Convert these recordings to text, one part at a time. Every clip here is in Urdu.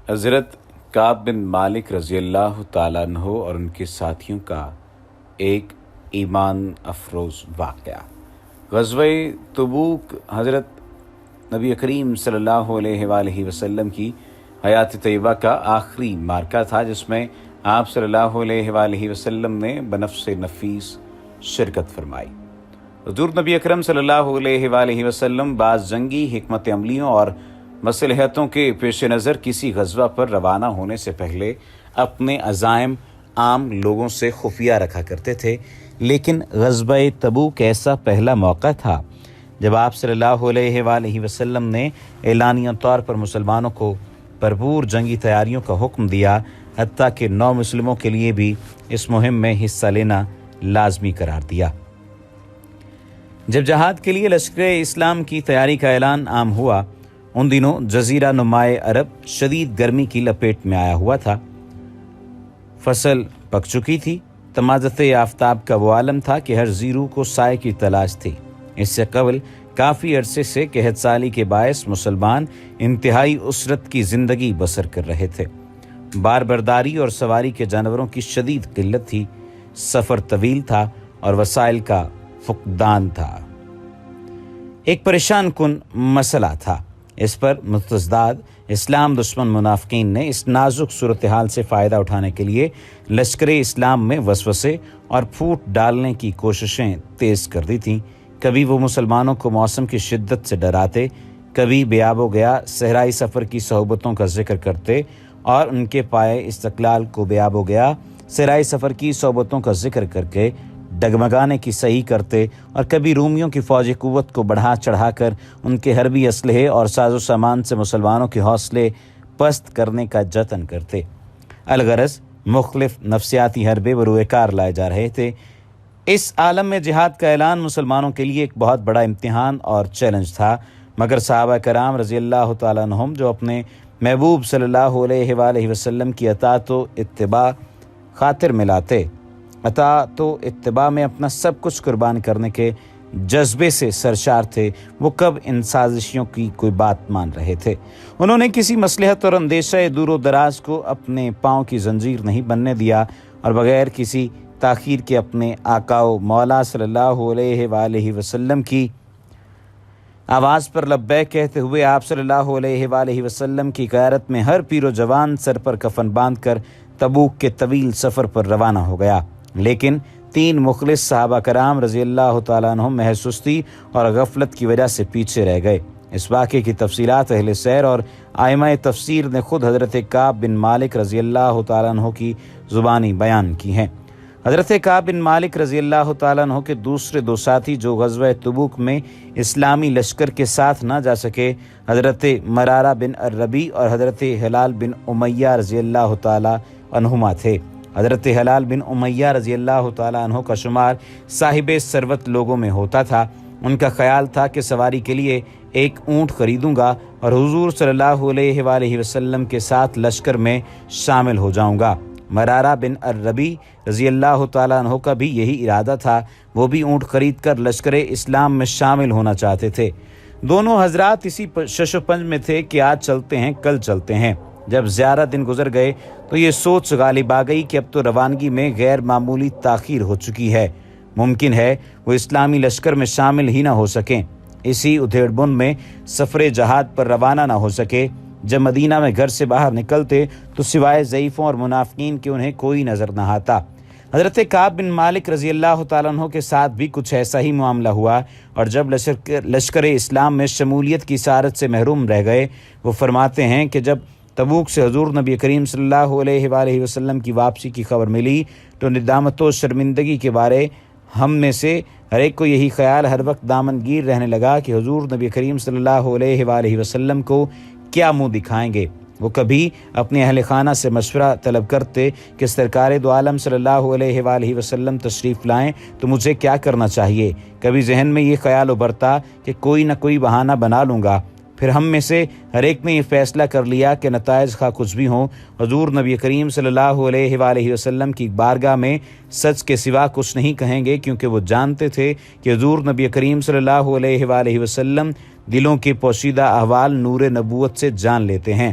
حضرت کعب بن مالک رضی اللہ تعالیٰ عنہ اور ان کے ساتھیوں کا ایک ایمان افروز واقعہ۔ غزوہ تبوک حضرت نبی کریم صلی اللہ علیہ وآلہ وسلم کی حیات طیبہ کا آخری مارکہ تھا، جس میں آپ صلی اللہ علیہ وآلہ وسلم نے بنفس نفیس شرکت فرمائی۔ حضور نبی اکرم صلی اللہ علیہ وآلہ وسلم بعض جنگی حکمت عملیوں اور مصلحتوں کے پیش نظر کسی غزوہ پر روانہ ہونے سے پہلے اپنے عزائم عام لوگوں سے خفیہ رکھا کرتے تھے، لیکن غزوہ تبوک ایسا پہلا موقع تھا جب آپ صلی اللہ علیہ وآلہ وسلم نے اعلانیہ طور پر مسلمانوں کو بھرپور جنگی تیاریوں کا حکم دیا، حتیٰ کہ نو مسلموں کے لیے بھی اس مہم میں حصہ لینا لازمی قرار دیا۔ جب جہاد کے لیے لشکر اسلام کی تیاری کا اعلان عام ہوا، ان دنوں جزیرہ نمائے عرب شدید گرمی کی لپیٹ میں آیا ہوا تھا۔ فصل پک چکی تھی، تمازت آفتاب کا وہ عالم تھا کہ ہر زیرو کو سائے کی تلاش تھی۔ اس سے قبل کافی عرصے سے قحط سالی کے باعث مسلمان انتہائی اسرت کی زندگی بسر کر رہے تھے۔ بار برداری اور سواری کے جانوروں کی شدید قلت تھی، سفر طویل تھا اور وسائل کا فقدان تھا۔ ایک پریشان کن مسئلہ تھا۔ اس پر متضاد اسلام دشمن منافقین نے اس نازک صورتحال سے فائدہ اٹھانے کے لیے لشکر اسلام میں وسوسے اور پھوٹ ڈالنے کی کوششیں تیز کر دی تھیں۔ کبھی وہ مسلمانوں کو موسم کی شدت سے ڈراتے، کبھی بے آب و گیا صحرائی سفر کی صحبتوں کا ذکر کرتے اور ان کے پائے استقلال کو بے آب و گیا صحرائی سفر کی صحبتوں کا ذکر کر کے ڈگمگانے کی صحیح کرتے، اور کبھی رومیوں کی فوجی قوت کو بڑھا چڑھا کر ان کے حربی اسلحے اور ساز و سامان سے مسلمانوں کے حوصلے پست کرنے کا جتن کرتے۔ الغرض مختلف نفسیاتی حربے بروئے کار لائے جا رہے تھے۔ اس عالم میں جہاد کا اعلان مسلمانوں کے لیے ایک بہت بڑا امتحان اور چیلنج تھا، مگر صحابہ کرام رضی اللہ تعالیٰ عنہم جو اپنے محبوب صلی اللہ علیہ وآلہ وسلم کی اطاعت و اتباع خاطر ملاتے، اطاعت و اتباع میں اپنا سب کچھ قربان کرنے کے جذبے سے سرشار تھے، وہ کب ان سازشیوں کی کوئی بات مان رہے تھے۔ انہوں نے کسی مصلحت اور اندیشہ دور و دراز کو اپنے پاؤں کی زنجیر نہیں بننے دیا، اور بغیر کسی تاخیر کے اپنے آقا و مولا صلی اللہ علیہ وآلہ وسلم کی آواز پر لبیک کہتے ہوئے آپ صلی اللہ علیہ وآلہ وسلم کی قیادت میں ہر پیر و جوان سر پر کفن باندھ کر تبوک کے طویل سفر پر روانہ ہو گیا۔ لیکن 3 مخلص صحابہ کرام رضی اللہ تعالیٰ عنہم محض سستی اور غفلت کی وجہ سے پیچھے رہ گئے۔ اس واقعے کی تفصیلات اہل سیر اور ائمہ تفسیر نے خود حضرت کعب بن مالک رضی اللہ تعالیٰ عنہ کی زبانی بیان کی ہیں۔ حضرت کعب بن مالک رضی اللہ تعالیٰ عنہ کے دوسرے 2 ساتھی جو غزوہ تبوک میں اسلامی لشکر کے ساتھ نہ جا سکے، حضرت مرارہ بن الربیع اور حضرت ہلال بن امیہ رضی اللہ تعالیٰ عنہما تھے۔ حضرت ہلال بن امیہ رضی اللہ تعالیٰ عنہ کا شمار صاحب ثروت لوگوں میں ہوتا تھا۔ ان کا خیال تھا کہ سواری کے لیے ایک اونٹ خریدوں گا اور حضور صلی اللہ علیہ وآلہ وسلم کے ساتھ لشکر میں شامل ہو جاؤں گا۔ مرارہ بن الربیع رضی اللہ تعالیٰ عنہ کا بھی یہی ارادہ تھا، وہ بھی اونٹ خرید کر لشکر اسلام میں شامل ہونا چاہتے تھے۔ دونوں حضرات اسی شش و پنج میں تھے کہ آج چلتے ہیں کل چلتے ہیں۔ جب زیادہ دن گزر گئے تو یہ سوچ غالب آ گئی کہ اب تو روانگی میں غیر معمولی تاخیر ہو چکی ہے، ممکن ہے وہ اسلامی لشکر میں شامل ہی نہ ہو سکیں۔ اسی ادھیڑ بن میں سفر جہاد پر روانہ نہ ہو سکے۔ جب مدینہ میں گھر سے باہر نکلتے تو سوائے ضعیفوں اور منافقین کے انہیں کوئی نظر نہ آتا۔ حضرت کعب بن مالک رضی اللہ تعالیٰ عنہ کے ساتھ بھی کچھ ایسا ہی معاملہ ہوا، اور جب لشکر اسلام میں شمولیت کی سعادت سے محروم رہ گئے، وہ فرماتے ہیں کہ جب تبوک سے حضور نبی کریم صلی اللہ علیہ وآلہ وسلم کی واپسی کی خبر ملی تو ندامت و شرمندگی کے بارے ہم میں سے ہر ایک کو یہی خیال ہر وقت دامن گیر رہنے لگا کہ حضور نبی کریم صلی اللہ علیہ وآلہ وسلم کو کیا منہ دکھائیں گے۔ وہ کبھی اپنے اہل خانہ سے مشورہ طلب کرتے کہ سرکار دو عالم صلی اللہ علیہ وآلہ وسلم تشریف لائیں تو مجھے کیا کرنا چاہیے۔ کبھی ذہن میں یہ خیال ابھرتا کہ کوئی نہ کوئی بہانہ بنا لوں گا۔ پھر ہم میں سے ہر ایک نے یہ فیصلہ کر لیا کہ نتائج خواہ کچھ بھی ہوں، حضور نبی کریم صلی اللہ علیہ وآلہ وسلم کی بارگاہ میں سچ کے سوا کچھ نہیں کہیں گے، کیونکہ وہ جانتے تھے کہ حضور نبی کریم صلی اللہ علیہ وآلہ وسلم دلوں کے پوشیدہ احوال نور نبوت سے جان لیتے ہیں۔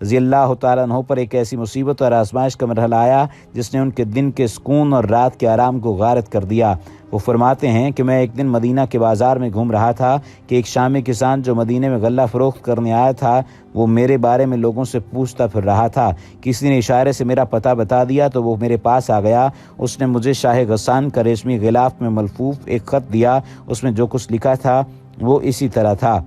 رضی اللہ تعالیٰ عنہ پر ایک ایسی مصیبت اور آزمائش کا مرحلہ آیا جس نے ان کے دن کے سکون اور رات کے آرام کو غارت کر دیا۔ وہ فرماتے ہیں کہ میں ایک دن مدینہ کے بازار میں گھوم رہا تھا کہ ایک شامی کسان جو مدینے میں غلہ فروخت کرنے آیا تھا وہ میرے بارے میں لوگوں سے پوچھتا پھر رہا تھا۔ کسی نے اشارے سے میرا پتہ بتا دیا تو وہ میرے پاس آ گیا۔ اس نے مجھے شاہ غسان کا ریشمی غلاف میں ملفوف ایک خط دیا۔ اس میں جو کچھ لکھا تھا وہ اسی طرح تھا: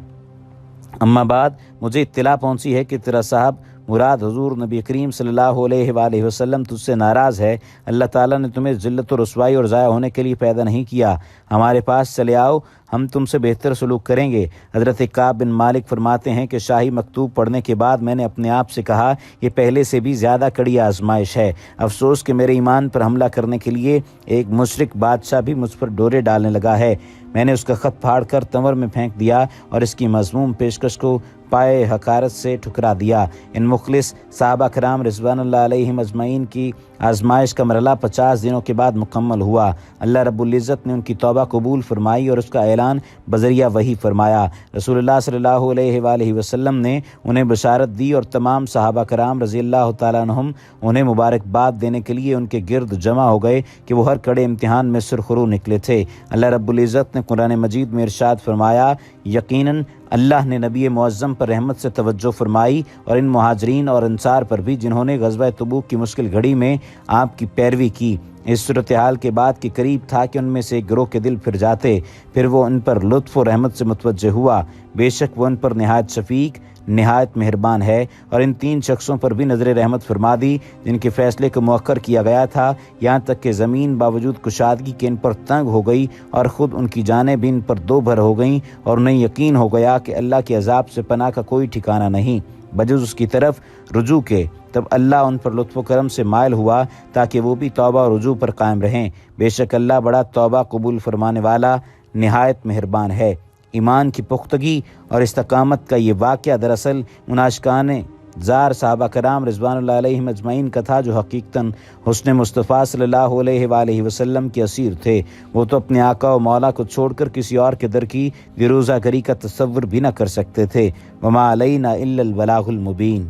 اما بعد، مجھے اطلاع پہنچی ہے کہ تیرا صاحب مراد حضور نبی کریم صلی اللہ علیہ وآلہ وسلم تجھ سے ناراض ہے۔ اللہ تعالیٰ نے تمہیں ذلت و رسوائی اور ضائع ہونے کے لیے پیدا نہیں کیا۔ ہمارے پاس چلے آؤ، ہم تم سے بہتر سلوک کریں گے۔ حضرت کعب بن مالک فرماتے ہیں کہ شاہی مکتوب پڑھنے کے بعد میں نے اپنے آپ سے کہا یہ پہلے سے بھی زیادہ کڑی آزمائش ہے۔ افسوس کہ میرے ایمان پر حملہ کرنے کے لیے ایک مشرک بادشاہ بھی مجھ پر ڈورے ڈالنے لگا ہے۔ میں نے اس کا خط پھاڑ کر تنور میں پھینک دیا اور اس کی مذموم پیشکش کو پائے حقارت سے ٹھکرا دیا۔ ان مخلص صحابہ کرام رضوان اللہ علیہم اجمعین کی آزمائش کا مرحلہ 50 دنوں کے بعد مکمل ہوا۔ اللہ رب العزت نے ان کی توبہ قبول فرمائی اور اس کا اعلان بذریعہ وحی فرمایا۔ رسول اللہ صلی اللہ علیہ وآلہ وسلم نے انہیں بشارت دی اور تمام صحابہ کرام رضی اللہ تعالیٰ عنہم انہیں مبارکباد دینے کے لیے ان کے گرد جمع ہو گئے کہ وہ ہر کڑے امتحان میں سرخرو نکلے تھے۔ اللہ رب العزت نے قرآن مجید میں ارشاد فرمایا: یقیناً اللہ نے نبی معظم پر رحمت سے توجہ فرمائی اور ان مہاجرین اور انصار پر بھی جنہوں نے غزوہ تبوک کی مشکل گھڑی میں آپ کی پیروی کی۔ اس صورتحال کے بعد کہ قریب تھا کہ ان میں سے ایک گروہ کے دل پھر جاتے، پھر وہ ان پر لطف و رحمت سے متوجہ ہوا۔ بے شک وہ ان پر نہایت شفیق، نہایت مہربان ہے۔ اور ان 3 شخصوں پر بھی نظر رحمت فرما دی جن کے فیصلے کو مؤخر کیا گیا تھا، یہاں تک کہ زمین باوجود کشادگی کے ان پر تنگ ہو گئی اور خود ان کی جانیں بھی ان پر 2 بھر ہو گئیں، اور انہیں یقین ہو گیا کہ اللہ کے عذاب سے پناہ کا کوئی ٹھکانہ نہیں بجز اس کی طرف رجوع کے۔ تب اللہ ان پر لطف و کرم سے مائل ہوا تاکہ وہ بھی توبہ و رجوع پر قائم رہیں۔ بے شک اللہ بڑا توبہ قبول فرمانے والا، نہایت مہربان ہے۔ ایمان کی پختگی اور استقامت کا یہ واقعہ دراصل ان عاشقان زار صحابہ کرام رضوان اللہ علیہم اجمعین کا تھا جو حقیقتاً حسن مصطفیٰ صلی اللہ علیہ وآلہ وسلم کے اسیر تھے۔ وہ تو اپنے آقا و مولا کو چھوڑ کر کسی اور کے در کی گروزہ گری کا تصور بھی نہ کر سکتے تھے۔ وما علینا الا البلاغ المبین۔